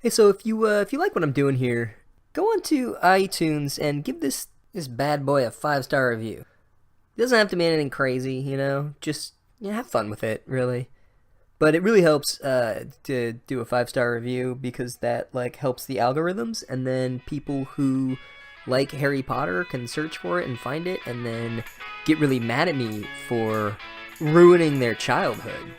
Hey, so if you like what I'm doing here, go on to iTunes and give this bad boy a 5-star review. It doesn't have to be anything crazy, Just have fun with it, really. But it really helps to do a 5-star review because that like helps the algorithms, and then people who like Harry Potter can search for it and find it, and then get really mad at me for ruining their childhood.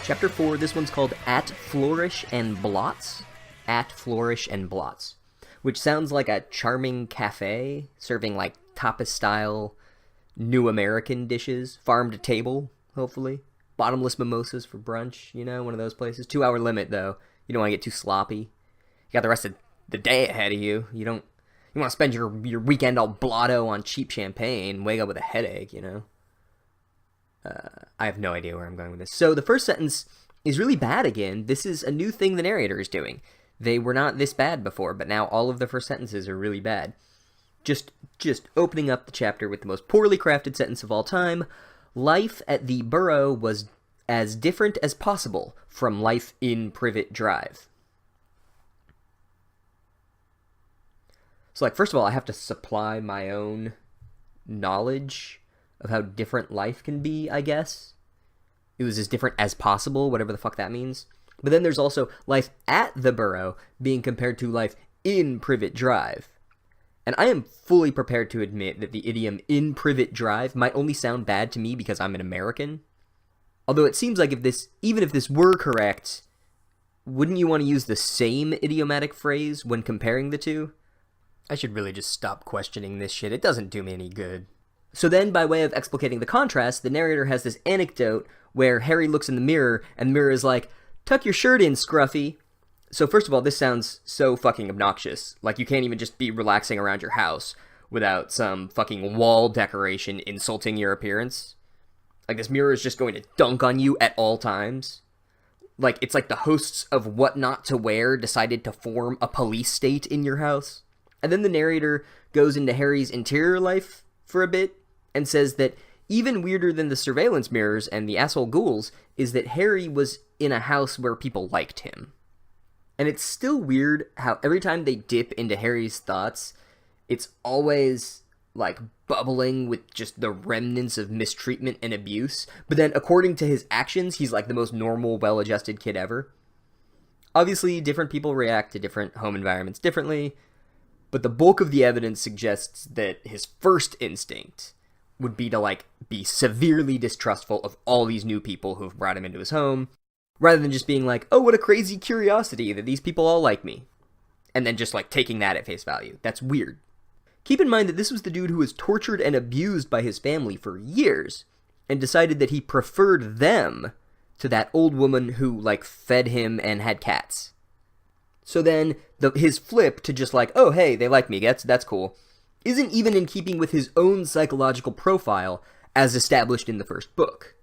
Chapter 4, this one's called At Flourish and Blots. At Flourish and Blots. Which sounds like a charming cafe serving like tapas style new American dishes. Farm to table, hopefully. Bottomless mimosas for brunch, one of those places. 2-hour limit though. You don't want to get too sloppy. You got the rest of the day ahead of you. You want to spend your weekend all blotto on cheap champagne, wake up with a headache. I have no idea where I'm going with this. So the first sentence is really bad again. This is a new thing the narrator is doing. They were not this bad before, but now all of the first sentences are really bad. Just opening up the chapter with the most poorly crafted sentence of all time. Life at the Burrow was as different as possible from life in Privet Drive. So, first of all, I have to supply my own knowledge of how different life can be, I guess. It was as different as possible, whatever the fuck that means. But then there's also life at the Burrow being compared to life in Privet Drive. And I am fully prepared to admit that the idiom in Privet Drive might only sound bad to me because I'm an American. Although it seems like even if this were correct, wouldn't you want to use the same idiomatic phrase when comparing the two? I should really just stop questioning this shit. It doesn't do me any good. So then, by way of explicating the contrast, the narrator has this anecdote where Harry looks in the mirror, and the mirror is like, "Tuck your shirt in, Scruffy." So first of all, this sounds so fucking obnoxious. Like, you can't even just be relaxing around your house without some fucking wall decoration insulting your appearance. Like, this mirror is just going to dunk on you at all times. Like, it's like the hosts of What Not to Wear decided to form a police state in your house. And then the narrator goes into Harry's interior life for a bit, and says that even weirder than the surveillance mirrors and the asshole ghouls is that Harry was in a house where people liked him. And it's still weird how every time they dip into Harry's thoughts, it's always like bubbling with just the remnants of mistreatment and abuse. But then according to his actions, he's like the most normal, well-adjusted kid ever. Obviously, different people react to different home environments differently, but the bulk of the evidence suggests that his first instinct would be to, be severely distrustful of all these new people who've brought him into his home, rather than just being like, oh, what a crazy curiosity that these people all like me. And then just, taking that at face value. That's weird. Keep in mind that this was the dude who was tortured and abused by his family for years, and decided that he preferred them to that old woman who, fed him and had cats. So then, his flip to just oh, hey, they like me, that's cool, isn't even in keeping with his own psychological profile as established in the first book.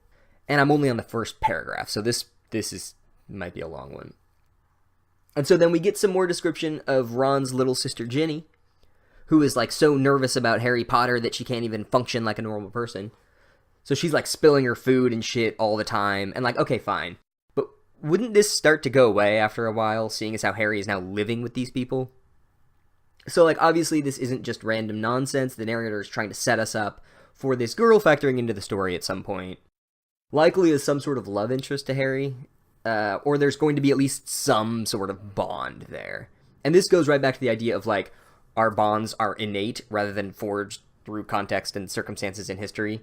And I'm only on the first paragraph, so this might be a long one. And so then we get some more description of Ron's little sister Ginny, who is so nervous about Harry Potter that she can't even function like a normal person. So she's spilling her food and shit all the time, and okay, fine. But wouldn't this start to go away after a while, seeing as how Harry is now living with these people? So, obviously this isn't just random nonsense. The narrator is trying to set us up for this girl factoring into the story at some point. Likely as some sort of love interest to Harry, or there's going to be at least some sort of bond there. And this goes right back to the idea of, our bonds are innate rather than forged through context and circumstances in history.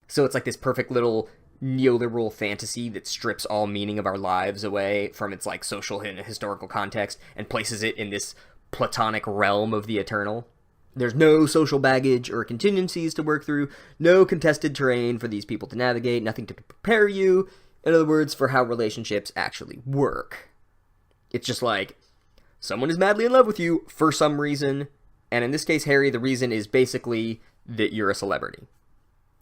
So it's this perfect little neoliberal fantasy that strips all meaning of our lives away from its, social and historical context and places it in this platonic realm of the eternal. There's no social baggage or contingencies to work through, no contested terrain for these people to navigate, nothing to prepare you, in other words, for how relationships actually work. It's just someone is madly in love with you for some reason, and in this case, Harry, the reason is basically that you're a celebrity.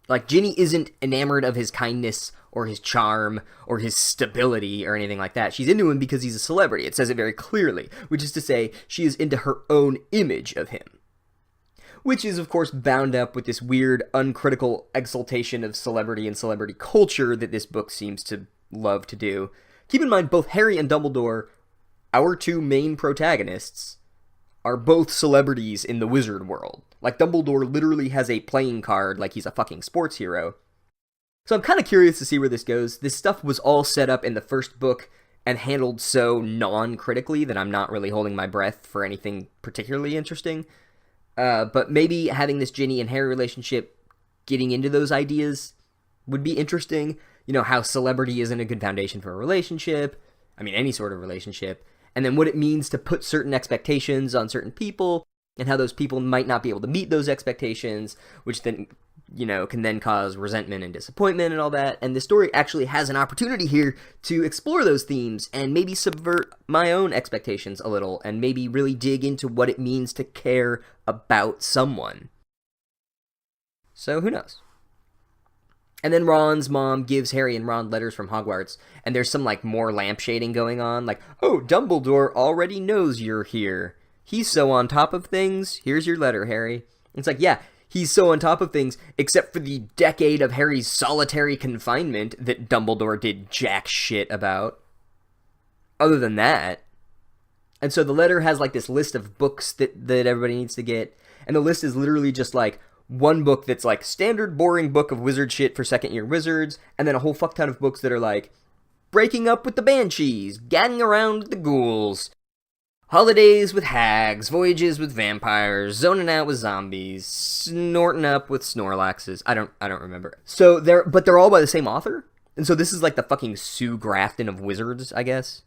Like, Ginny isn't enamored of his kindness or his charm or his stability or anything like that. She's into him because he's a celebrity. It says it very clearly, which is to say she is into her own image of him. Which is, of course, bound up with this weird, uncritical exaltation of celebrity and celebrity culture that this book seems to love to do. Keep in mind, both Harry and Dumbledore, our two main protagonists, are both celebrities in the wizard world. Like, Dumbledore literally has a playing card like he's a fucking sports hero. So I'm kind of curious to see where this goes. This stuff was all set up in the first book and handled so non-critically that I'm not really holding my breath for anything particularly interesting. But maybe having this Ginny and Harry relationship, getting into those ideas, would be interesting. You know, how celebrity isn't a good foundation for a relationship. I mean, any sort of relationship. And then what it means to put certain expectations on certain people, and how those people might not be able to meet those expectations, which then, you know, can then cause resentment and disappointment and all that. And the story actually has an opportunity here to explore those themes and maybe subvert my own expectations a little, and maybe really dig into what it means to care about someone. So who knows? And then Ron's mom gives Harry and Ron letters from Hogwarts, and there's some, like, more lampshading going on, like, oh, Dumbledore already knows you're here. He's so on top of things. Here's your letter, Harry. It's like, yeah, he's so on top of things, except for the decade of Harry's solitary confinement that Dumbledore did jack shit about. Other than that. And so the letter has, like, this list of books that everybody needs to get, and the list is literally just, like, one book that's like standard boring book of wizard shit for second year wizards, and then a whole fuck ton of books that are like breaking up with the banshees, gadding around with the ghouls, holidays with hags, voyages with vampires, zoning out with zombies, snorting up with Snorlaxes. I don't remember. So they're all by the same author, and so this is like the fucking Sue Grafton of wizards, I guess.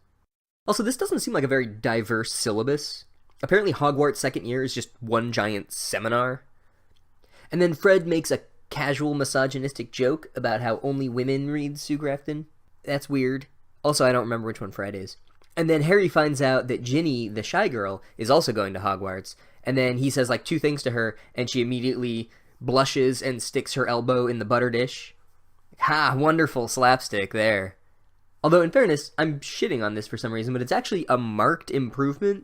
Also, this doesn't seem like a very diverse syllabus. Apparently Hogwarts second year is just one giant seminar. And then Fred makes a casual misogynistic joke about how only women read Sue Grafton. That's weird. Also, I don't remember which one Fred is. And then Harry finds out that Ginny, the shy girl, is also going to Hogwarts. And then he says, like, two things to her, and she immediately blushes and sticks her elbow in the butter dish. Ha! Wonderful slapstick there. Although, in fairness, I'm shitting on this for some reason, but it's actually a marked improvement.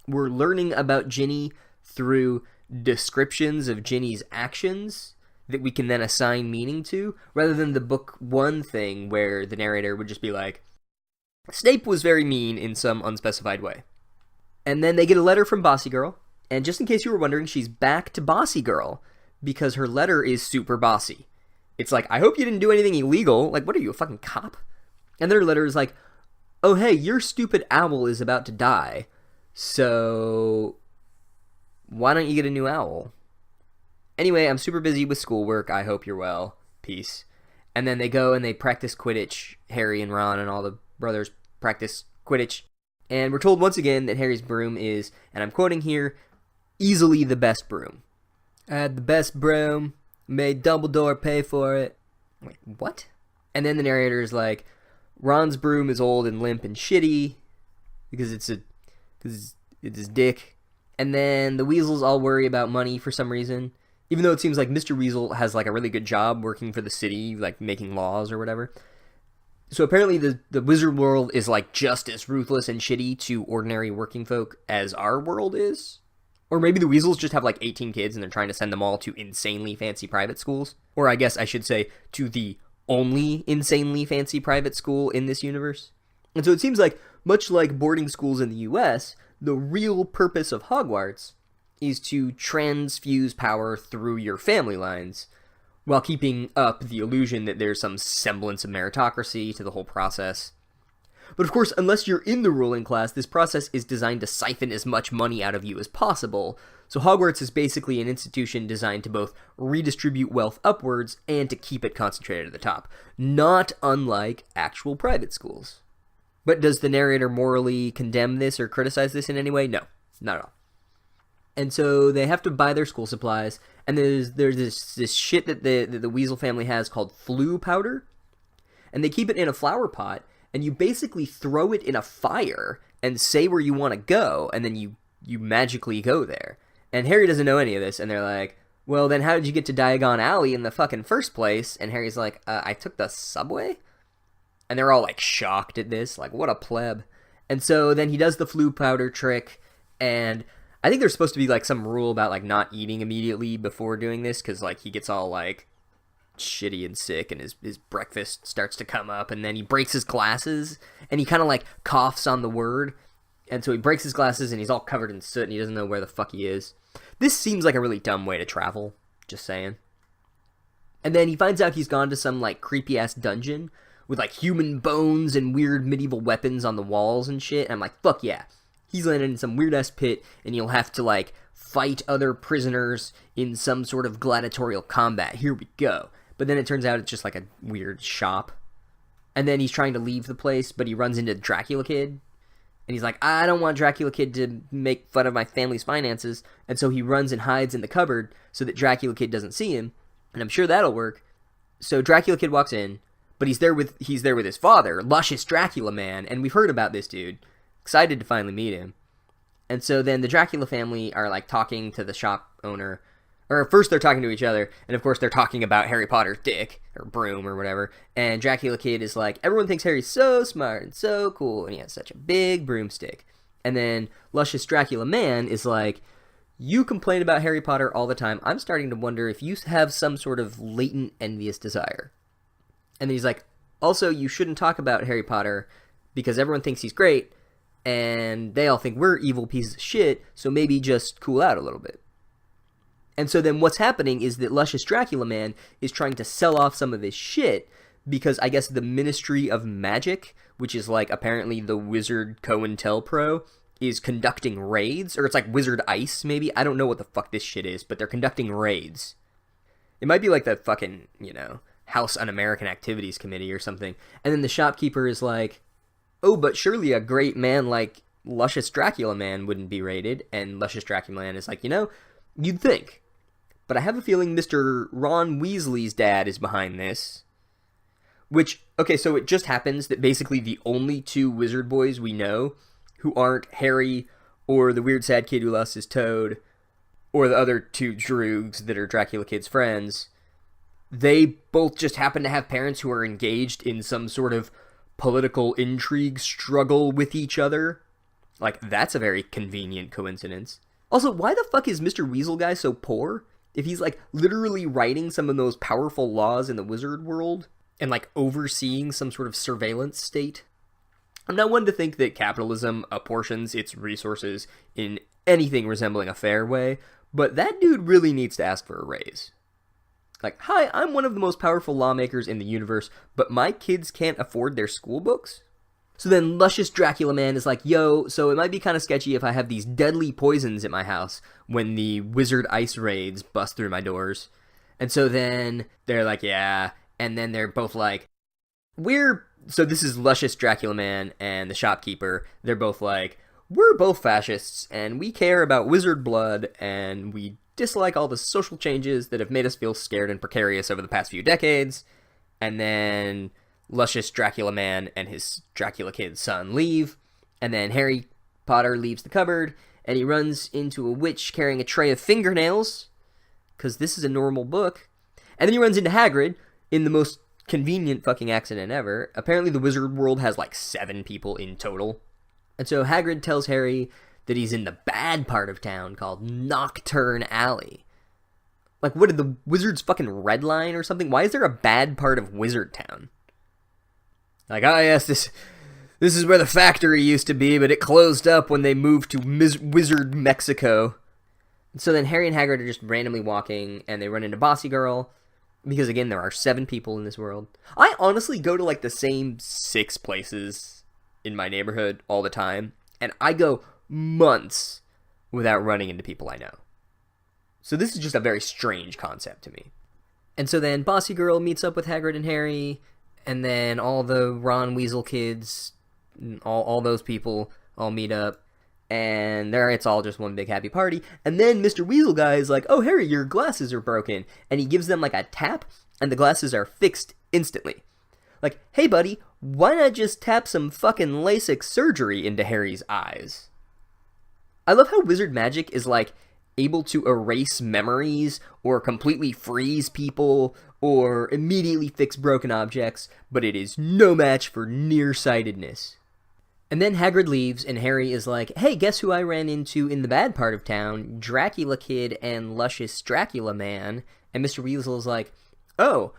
We're learning about Ginny through descriptions of Ginny's actions that we can then assign meaning to, rather than the book one thing where the narrator would just be like, Snape was very mean in some unspecified way. And then they get a letter from Bossy Girl, and just in case you were wondering, she's back to Bossy Girl, because her letter is super bossy. It's like, I hope you didn't do anything illegal. Like, what are you, a fucking cop? And their letter is like, oh hey, your stupid owl is about to die, so why don't you get a new owl? Anyway, I'm super busy with schoolwork. I hope you're well. Peace. And then they go and they practice Quidditch. Harry and Ron and all the brothers practice Quidditch. And we're told once again that Harry's broom is, and I'm quoting here, easily the best broom. I had the best broom. Made Dumbledore pay for it. Wait, what? And then the narrator is like, Ron's broom is old and limp and shitty because it's his dick. And then the Weasels all worry about money for some reason, even though it seems like Mr. Weasel has like a really good job working for the city, like making laws or whatever. So apparently the wizard world is like just as ruthless and shitty to ordinary working folk as our world is. Or maybe the Weasels just have like 18 kids and they're trying to send them all to insanely fancy private schools. Or I guess I should say to the only insanely fancy private school in this universe. And so it seems like, much like boarding schools in the US, the real purpose of Hogwarts is to transfuse power through your family lines, while keeping up the illusion that there's some semblance of meritocracy to the whole process. But of course, unless you're in the ruling class, this process is designed to siphon as much money out of you as possible. So Hogwarts is basically an institution designed to both redistribute wealth upwards and to keep it concentrated at the top. Not unlike actual private schools. But does the narrator morally condemn this or criticize this in any way? No, not at all. And so they have to buy their school supplies, and there's this shit that the Weasel family has called flu powder, and they keep it in a flower pot, and you basically throw it in a fire and say where you want to go, and then you magically go there. And Harry doesn't know any of this, and they're like, well, then how did you get to Diagon Alley in the fucking first place? And Harry's like, I took the subway? And they're all, like, shocked at this. Like, what a pleb. And so then he does the flu powder trick, and I think there's supposed to be, like, some rule about, like, not eating immediately before doing this, because, like, he gets all, like, shitty and sick, and his breakfast starts to come up, and then he breaks his glasses, and he kind of, like, coughs on the word, and so he breaks his glasses, and he's all covered in soot, and he doesn't know where the fuck he is. This seems like a really dumb way to travel, just saying. And then he finds out he's gone to some, like, creepy-ass dungeon with, like, human bones and weird medieval weapons on the walls and shit. And I'm like, fuck yeah. He's landed in some weird-ass pit, and you'll have to, like, fight other prisoners in some sort of gladiatorial combat. Here we go. But then it turns out it's just, like, a weird shop. And then he's trying to leave the place, but he runs into Dracula Kid. And he's like, I don't want Dracula Kid to make fun of my family's finances. And so he runs and hides in the cupboard so that Dracula Kid doesn't see him. And I'm sure that'll work. So Dracula Kid walks in. But he's there with his father, Luscious Dracula Man, and we've heard about this dude. Excited to finally meet him. And so then the Dracula family are, like, talking to the shop owner. Or first they're talking to each other, and of course they're talking about Harry Potter's dick, or broom, or whatever. And Dracula Kid is like, everyone thinks Harry's so smart and so cool, and he has such a big broomstick. And then Luscious Dracula Man is like, you complain about Harry Potter all the time. I'm starting to wonder if you have some sort of latent envious desire. And then he's like, also, you shouldn't talk about Harry Potter because everyone thinks he's great, and they all think we're evil pieces of shit, so maybe just cool out a little bit. And so then what's happening is that Luscious Dracula Man is trying to sell off some of his shit because I guess the Ministry of Magic, which is like apparently the wizard COINTELPRO, is conducting raids, or it's like Wizard Ice, maybe? I don't know what the fuck this shit is, but they're conducting raids. It might be like the fucking, House Un-American Activities Committee or something. And then the shopkeeper is like, oh, but surely a great man like Luscious Dracula Man wouldn't be raided. And Luscious Dracula Man is like, you'd think. But I have a feeling Mr. Ron Weasley's dad is behind this. Which, okay, so it just happens that basically the only two wizard boys we know who aren't Harry or the weird sad kid who lost his toad or the other two droogs that are Dracula Kid's friends, they both just happen to have parents who are engaged in some sort of political intrigue struggle with each other. Like, that's a very convenient coincidence. Also, why the fuck is Mr. Weasel guy so poor? If he's, like, literally writing some of those powerful laws in the wizard world and, like, overseeing some sort of surveillance state. I'm not one to think that capitalism apportions its resources in anything resembling a fair way, but that dude really needs to ask for a raise. Like, hi, I'm one of the most powerful lawmakers in the universe, but my kids can't afford their school books? So then Luscious Dracula Man is like, yo, so it might be kind of sketchy if I have these deadly poisons at my house when the Wizard Ice raids bust through my doors. And so then they're like, yeah, and then they're both like, so this is Luscious Dracula Man and the shopkeeper, they're both like, we're both fascists, and we care about wizard blood, and we dislike all the social changes that have made us feel scared and precarious over the past few decades. And then Luscious Dracula Man and his Dracula Kid son leave, and then Harry Potter leaves the cupboard, and he runs into a witch carrying a tray of fingernails, because this is a normal book, and then he runs into Hagrid in the most convenient fucking accident ever. Apparently the wizard world has like 7 people in total, and so Hagrid tells Harry that he's in the bad part of town called Nocturne Alley. Like, what did the wizards fucking redline or something? Why is there a bad part of Wizard Town? Like, oh yes, this is where the factory used to be, but it closed up when they moved to Wizard Mexico. So then Harry and Hagrid are just randomly walking, and they run into Bossy Girl, because again, there are 7 people in this world. I honestly go to like the same 6 places in my neighborhood all the time, and I go months without running into people I know. So this is just a very strange concept to me. And so then Bossy Girl meets up with Hagrid and Harry, and then all the Ron Weasley kids, all those people all meet up, and it's all just one big happy party. And then Mr. Weasel guy is like, oh Harry, your glasses are broken, and he gives them like a tap, and the glasses are fixed instantly. Like, hey buddy, why not just tap some fucking LASIK surgery into Harry's eyes? I love how wizard magic is like able to erase memories or completely freeze people or immediately fix broken objects, but it is no match for nearsightedness. And then Hagrid leaves, and Harry is like, hey, guess who I ran into in the bad part of town? Dracula Kid and Luscious Dracula Man. And Mr. Weasel is like, oh,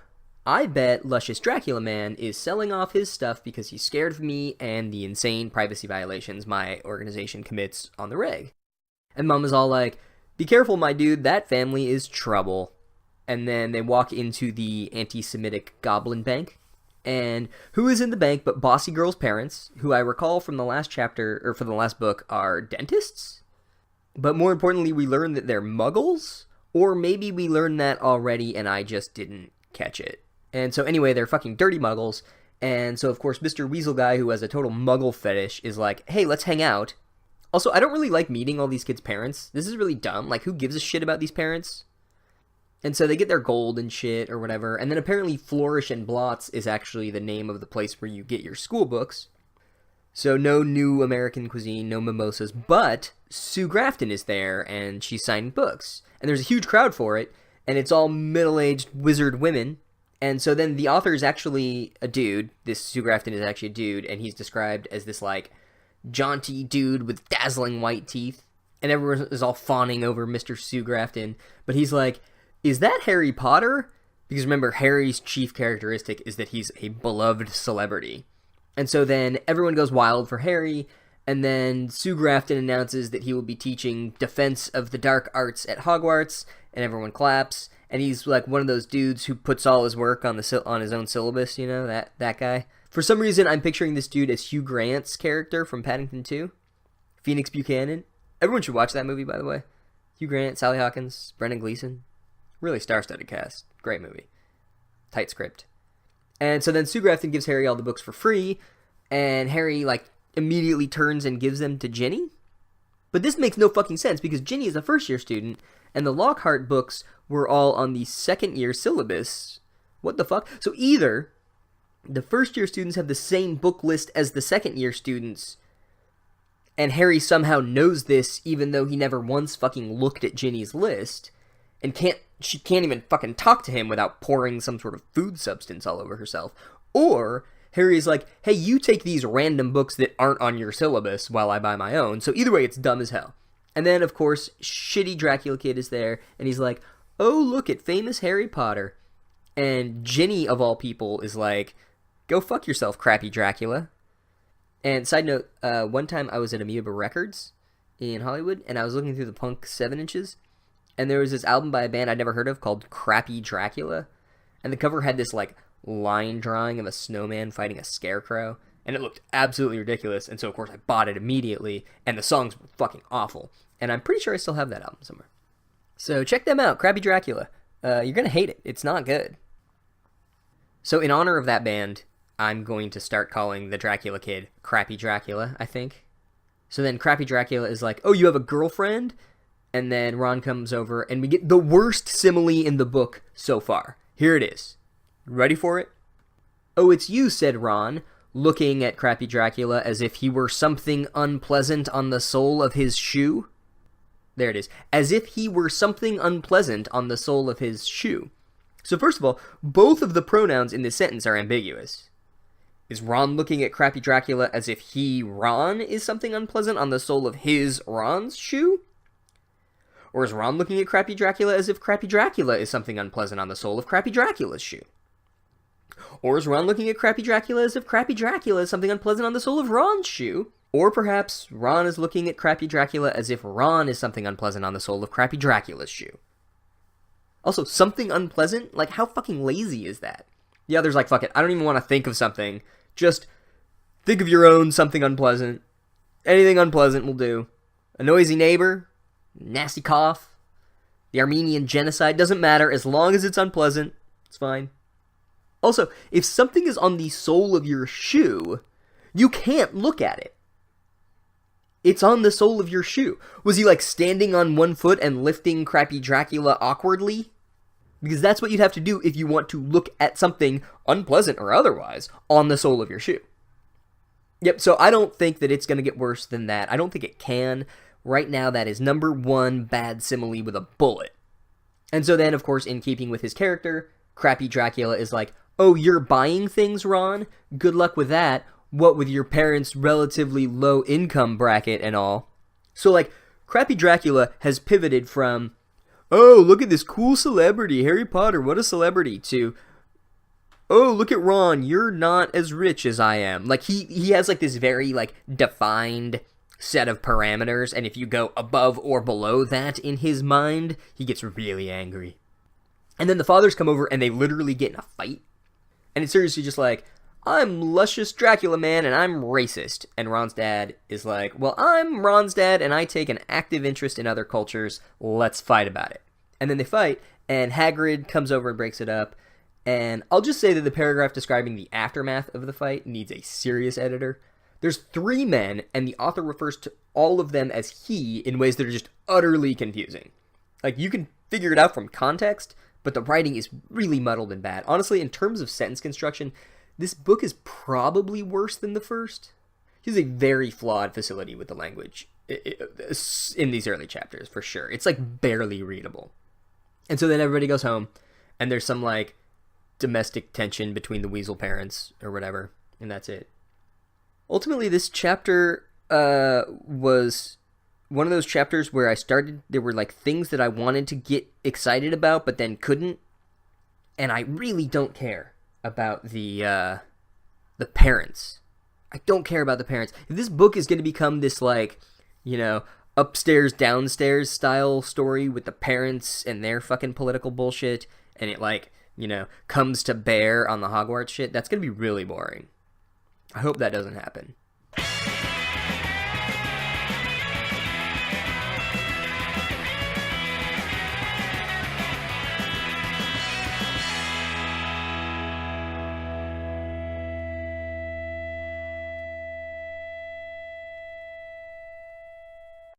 I bet Luscious Dracula Man is selling off his stuff because he's scared of me and the insane privacy violations my organization commits on the reg. And Mom is all like, be careful, my dude, that family is trouble. And then they walk into the anti-Semitic Goblin Bank. And who is in the bank but Bossy Girl's parents, who I recall from the last chapter, or from the last book, are dentists? But more importantly, we learn that they're muggles? Or maybe we learned that already and I just didn't catch it. And so anyway, they're fucking dirty muggles. And so, of course, Mr. Weasel Guy, who has a total muggle fetish, is like, hey, let's hang out. Also, I don't really like meeting all these kids' parents. This is really dumb. Like, who gives a shit about these parents? And so they get their gold and shit or whatever. And then apparently Flourish and Blots is actually the name of the place where you get your school books. So no new American cuisine, no mimosas. But Sue Grafton is there and she's signing books. And there's a huge crowd for it. And it's all middle-aged wizard women. And so then the author is actually a dude. This Sue Grafton is actually a dude. And he's described as this, like, jaunty dude with dazzling white teeth. And everyone is all fawning over Mr. Sue Grafton. But he's like, is that Harry Potter? Because remember, Harry's chief characteristic is that he's a beloved celebrity. And so then everyone goes wild for Harry, and then Sue Grafton announces that he will be teaching Defense of the Dark Arts at Hogwarts, and everyone claps, and he's like one of those dudes who puts all his work on his own syllabus, you know, that guy. For some reason, I'm picturing this dude as Hugh Grant's character from Paddington 2, Phoenix Buchanan. Everyone should watch that movie, by the way. Hugh Grant, Sally Hawkins, Brendan Gleeson. Really star-studded cast. Great movie. Tight script. And so then Sue Grafton gives Harry all the books for free, and Harry, like, immediately turns and gives them to Ginny. But this makes no fucking sense, because Ginny is a first-year student, and the Lockhart books were all on the second-year syllabus. What the fuck? So either the first-year students have the same book list as the second-year students, and Harry somehow knows this even though he never once fucking looked at Ginny's list, and she can't even fucking talk to him without pouring some sort of food substance all over herself. Or Harry is like, hey, you take these random books that aren't on your syllabus while I buy my own. So either way, it's dumb as hell. And then, of course, shitty Dracula Kid is there, and he's like, oh, look at famous Harry Potter. And Ginny, of all people, is like, go fuck yourself, crappy Dracula. And side note, one time I was at Amoeba Records in Hollywood, and I was looking through the Punk 7 inches, and there was this album by a band I'd never heard of called Crappy Dracula. And the cover had this, like, line drawing of a snowman fighting a scarecrow. And it looked absolutely ridiculous. And so, of course, I bought it immediately. And the songs were fucking awful. And I'm pretty sure I still have that album somewhere. So check them out, Crappy Dracula. You're going to hate it. It's not good. So in honor of that band, I'm going to start calling the Dracula Kid Crappy Dracula, I think. So then Crappy Dracula is like, oh, you have a girlfriend? And then Ron comes over, and we get the worst simile in the book so far. Here it is. Ready for it? Oh, it's you, said Ron, looking at Crappy Dracula as if he were something unpleasant on the sole of his shoe. There it is. As if he were something unpleasant on the sole of his shoe. So first of all, both of the pronouns in this sentence are ambiguous. Is Ron looking at Crappy Dracula as if he, Ron, is something unpleasant on the sole of his, Ron's shoe? Or is Ron looking at Crappy Dracula as if Crappy Dracula is something unpleasant on the sole of Crappy Dracula's shoe? Or is Ron looking at Crappy Dracula as if Crappy Dracula is something unpleasant on the sole of Ron's shoe? Or perhaps Ron is looking at Crappy Dracula as if Ron is something unpleasant on the sole of Crappy Dracula's shoe. Also, something unpleasant? Like, how fucking lazy is that? The other's like, fuck it, I don't even want to think of something. Just think of your own something unpleasant. Anything unpleasant will do. A noisy neighbor? Nasty cough, the Armenian genocide, doesn't matter as long as it's unpleasant. It's fine. Also, if something is on the sole of your shoe, you can't look at it. It's on the sole of your shoe. Was he like standing on one foot and lifting Crappy Dracula awkwardly? Because that's what you'd have to do if you want to look at something, unpleasant or otherwise, on the sole of your shoe. Yep, so I don't think that it's going to get worse than that. I don't think it can. right now that is number one bad simile with a bullet. And so then, of course, in keeping with his character, crappy Dracula is like, oh, you're buying things, Ron? Good luck with that. What with your parents' relatively low income bracket and all. So, like, crappy Dracula has pivoted from, oh, look at this cool celebrity, Harry Potter, what a celebrity, to, oh, look at Ron, you're not as rich as I am. Like, he has, like, this very, like, defined set of parameters, and if you go above or below that in his mind, he gets really angry. And then the fathers come over, and they literally get in a fight. And it's seriously just like, I'm luscious Dracula man, and I'm racist. And Ron's dad is like, well, I'm Ron's dad, and I take an active interest in other cultures. Let's fight about it. And then they fight, and Hagrid comes over and breaks it up. And I'll just say that the paragraph describing the aftermath of the fight needs a serious editor. There's 3 men, and the author refers to all of them as he in ways that are just utterly confusing. Like, you can figure it out from context, but the writing is really muddled and bad. Honestly, in terms of sentence construction, this book is probably worse than the first. He has a very flawed facility with the language in these early chapters, for sure. It's, like, barely readable. And so then everybody goes home, and there's some, like, domestic tension between the Weasel parents or whatever, and that's it. Ultimately, this chapter was one of those chapters where there were like things that I wanted to get excited about but then couldn't, and I really don't care about the parents. I don't care about the parents. If this book is going to become this, like, you know, upstairs downstairs style story with the parents and their fucking political bullshit, and it, like, you know, comes to bear on the Hogwarts shit, that's going to be really boring. I hope that doesn't happen.